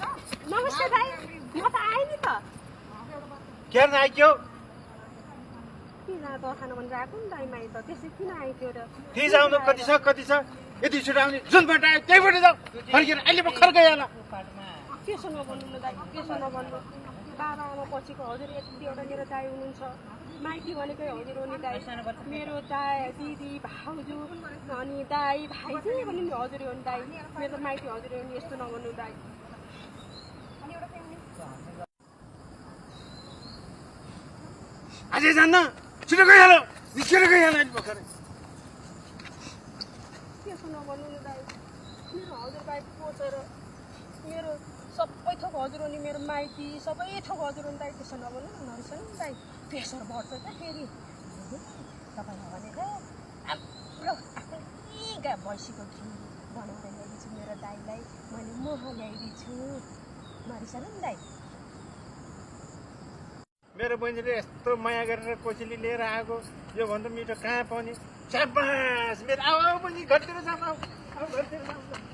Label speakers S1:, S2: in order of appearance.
S1: नमस्ते दाइ म त आएँ नि त
S2: के आइक्यो
S1: किन बखान भनेर आएको नि दाइ माइ त त्यसै किन आइक्यो र
S2: त्यही आउनु कति छ यति छिटो आउने जुनबाट आयो त्यहीबाट जाऊ फर्केर अहिले भर्खर गइहाल
S1: त्यसो नभन्नु न दाइ त्यसो नभन्नु बाबा आमा पछिको हजुर यतिवटा मेरो दाइ हुनुहुन्छ माइती भनेकै हजुर हो नि दाइ मेरो दाइ दिदी भाउजू अनि दाइ भाइ चाहिँ पनि हजुर हो नि दाइ मेरो त माइती हजुर हो नि यस्तो नभन्नु दाइ
S2: अझै जान्न छिटो गइहाल निस्केर गइहाल अहिले भर्खर
S1: त्यसो नभन्नु नि दाइ मेरो हजुर बाइक पोसेर मेरो सबै थोक हजुर हो नि मेरो माइती सबै थोक हजुर हो नि दाइ त्यसो नभन्नु न नरिसाउनु नि दाइ प्रेसर बढ्छ त फेरि तपाईँलाई भनेको हाम्रो आफ्नै भैँसीको घिउ बनाएर ल्याइदिन्छु मेरो दाइलाई मैले मह ल्याइदिन्छु नरिसाउनु नि दाइ
S2: मेरो बहिनीले यस्तो माया गरेर कोसेली लिएर आएको यो भन्दा मिठो कहाँ पाउने स्याबास मेरो आऊ पनि घरतिर जाऊ आऊ घरतिर जाऊ